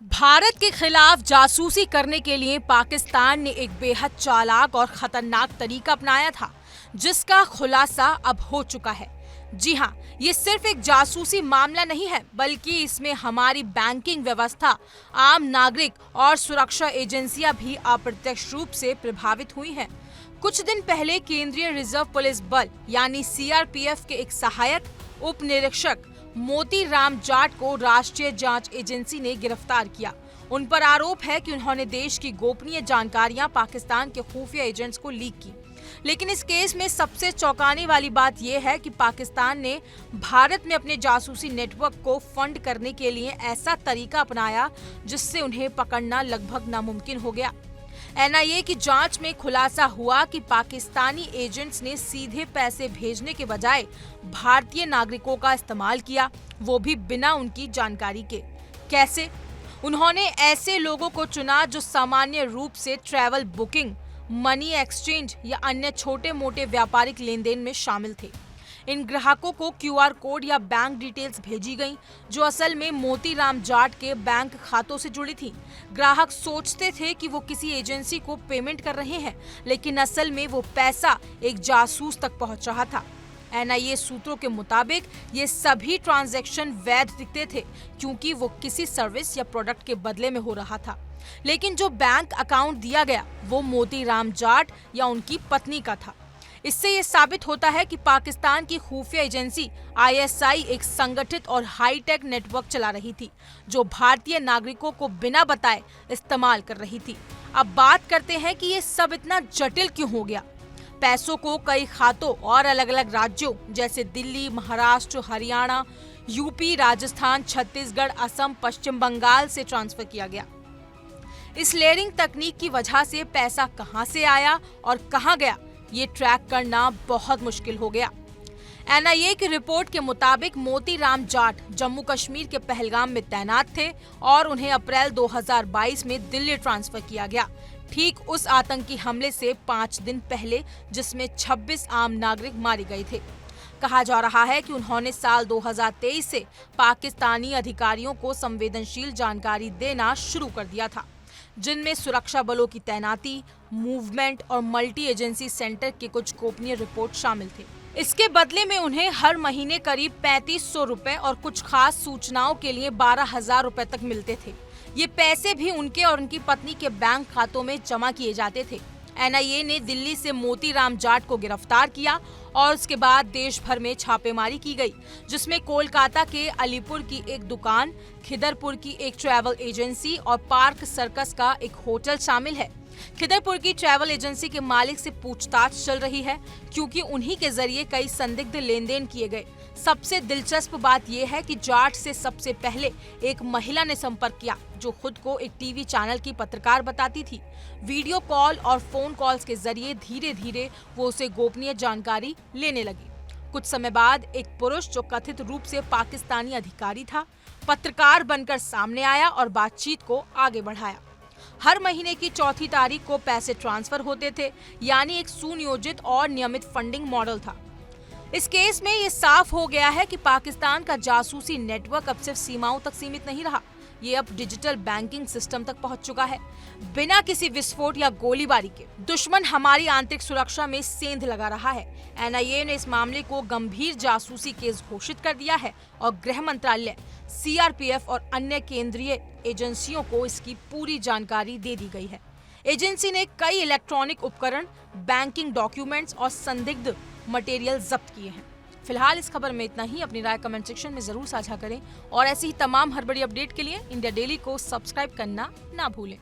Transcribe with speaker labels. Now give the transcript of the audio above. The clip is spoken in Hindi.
Speaker 1: भारत के खिलाफ जासूसी करने के लिए पाकिस्तान ने एक बेहद चालाक और खतरनाक तरीका अपनाया था, जिसका खुलासा अब हो चुका है। जी हाँ, ये सिर्फ एक जासूसी मामला नहीं है, बल्कि इसमें हमारी बैंकिंग व्यवस्था, आम नागरिक और सुरक्षा एजेंसियां भी अप्रत्यक्ष रूप से प्रभावित हुई हैं। कुछ दिन पहले केंद्रीय रिजर्व पुलिस बल यानी सीआरपीएफ के एक सहायक उप निरीक्षक मोती राम जाट को राष्ट्रीय जांच एजेंसी ने गिरफ्तार किया। उन पर आरोप है कि उन्होंने देश की गोपनीय जानकारियां पाकिस्तान के खुफिया एजेंट्स को लीक की। लेकिन इस केस में सबसे चौंकाने वाली बात यह है कि पाकिस्तान ने भारत में अपने जासूसी नेटवर्क को फंड करने के लिए ऐसा तरीका अपनाया जिससे उन्हें पकड़ना लगभग नामुमकिन हो गया। एनआईए की जांच में खुलासा हुआ कि पाकिस्तानी एजेंट्स ने सीधे पैसे भेजने के बजाय भारतीय नागरिकों का इस्तेमाल किया, वो भी बिना उनकी जानकारी के। कैसे? उन्होंने ऐसे लोगों को चुना जो सामान्य रूप से ट्रैवल बुकिंग, मनी एक्सचेंज या अन्य छोटे मोटे व्यापारिक लेन देन में शामिल थे। इन ग्राहकों को क्यूआर कोड या बैंक डिटेल्स भेजी गईं, जो असल में मोती राम जाट के बैंक खातों से जुड़ी थी। ग्राहक सोचते थे कि वो किसी एजेंसी को पेमेंट कर रहे हैं, लेकिन असल में वो पैसा एक जासूस तक पहुंच रहा था। एनआईए सूत्रों के मुताबिक ये सभी ट्रांजैक्शन वैध दिखते थे, क्योंकि वो किसी सर्विस या प्रोडक्ट के बदले में हो रहा था। लेकिन जो बैंक अकाउंट दिया गया वो मोती राम जाट या उनकी पत्नी का था। इससे ये साबित होता है कि पाकिस्तान की खुफिया एजेंसी आईएसआई एक संगठित और हाईटेक नेटवर्क चला रही थी, जो भारतीय नागरिकों को बिना बताए इस्तेमाल कर रही थी। अब बात करते हैं कि ये सब इतना जटिल क्यों हो गया। पैसों को कई खातों और अलग अलग राज्यों जैसे दिल्ली, महाराष्ट्र, हरियाणा, यूपी, राजस्थान, छत्तीसगढ़, असम, पश्चिम बंगाल से ट्रांसफर किया गया। इस लेयरिंग तकनीक की वजह से पैसा कहां से आया और कहां गया, ये ट्रैक करना बहुत मुश्किल हो गया। एनआईए की रिपोर्ट के मुताबिक मोती राम जाट जम्मू कश्मीर के पहलगाम में तैनात थे और उन्हें अप्रैल 2022 में दिल्ली ट्रांसफर किया गया, ठीक उस आतंकी हमले से 5 दिन पहले जिसमें 26 आम नागरिक मारे गए थे। कहा जा रहा है कि उन्होंने साल 2023 से पाकिस्तानी अधिकारियों को संवेदनशील जानकारी देना शुरू कर दिया था, जिनमें सुरक्षा बलों की तैनाती, मूवमेंट और मल्टी एजेंसी सेंटर के कुछ गोपनीय रिपोर्ट शामिल थे। इसके बदले में उन्हें हर महीने करीब 3500 रुपए और कुछ खास सूचनाओं के लिए 12,000 रुपए तक मिलते थे। ये पैसे भी उनके और उनकी पत्नी के बैंक खातों में जमा किए जाते थे। एनआईए ने दिल्ली से मोती राम जाट को गिरफ्तार किया और उसके बाद देश भर में छापेमारी की गई, जिसमें कोलकाता के अलीपुर की एक दुकान, खिदरपुर की एक ट्रैवल एजेंसी और पार्क सर्कस का एक होटल शामिल है। खिदरपुर की ट्रैवल एजेंसी के मालिक से पूछताछ चल रही है, क्योंकि उन्हीं के जरिए कई संदिग्ध लेन देन किए गए। सबसे दिलचस्प बात यह है कि जाट से सबसे पहले एक महिला ने संपर्क किया, जो खुद को एक टीवी चैनल की पत्रकार बताती थी। वीडियो कॉल और फोन कॉल्स के जरिए धीरे धीरे वो उसे गोपनीय जानकारी लेने लगी। कुछ समय बाद एक पुरुष जो कथित रूप से पाकिस्तानी अधिकारी था, पत्रकार बनकर सामने आया और बातचीत को आगे बढ़ाया। हर महीने की चौथी तारीख को पैसे ट्रांसफर होते थे, यानी एक सुनियोजित और नियमित फंडिंग मॉडल था। इस केस में ये साफ हो गया है कि पाकिस्तान का जासूसी नेटवर्क अब सिर्फ सीमाओं तक सीमित नहीं रहा, ये अब डिजिटल बैंकिंग सिस्टम तक पहुंच चुका है। बिना किसी विस्फोट या गोलीबारी के दुश्मन हमारी आंतरिक सुरक्षा में सेंध लगा रहा है। एनआईए ने इस मामले को गंभीर जासूसी केस घोषित कर दिया है और गृह मंत्रालय, सीआरपीएफ और अन्य केंद्रीय एजेंसियों को इसकी पूरी जानकारी दे दी गई है। एजेंसी ने कई इलेक्ट्रॉनिक उपकरण, बैंकिंग डॉक्यूमेंट्स और संदिग्ध मटेरियल जब्त किए हैं। फिलहाल इस खबर में इतना ही। अपनी राय कमेंट सेक्शन में जरूर साझा करें और ऐसी ही तमाम हर बड़ी अपडेट के लिए इंडिया डेली को सब्सक्राइब करना ना भूलें।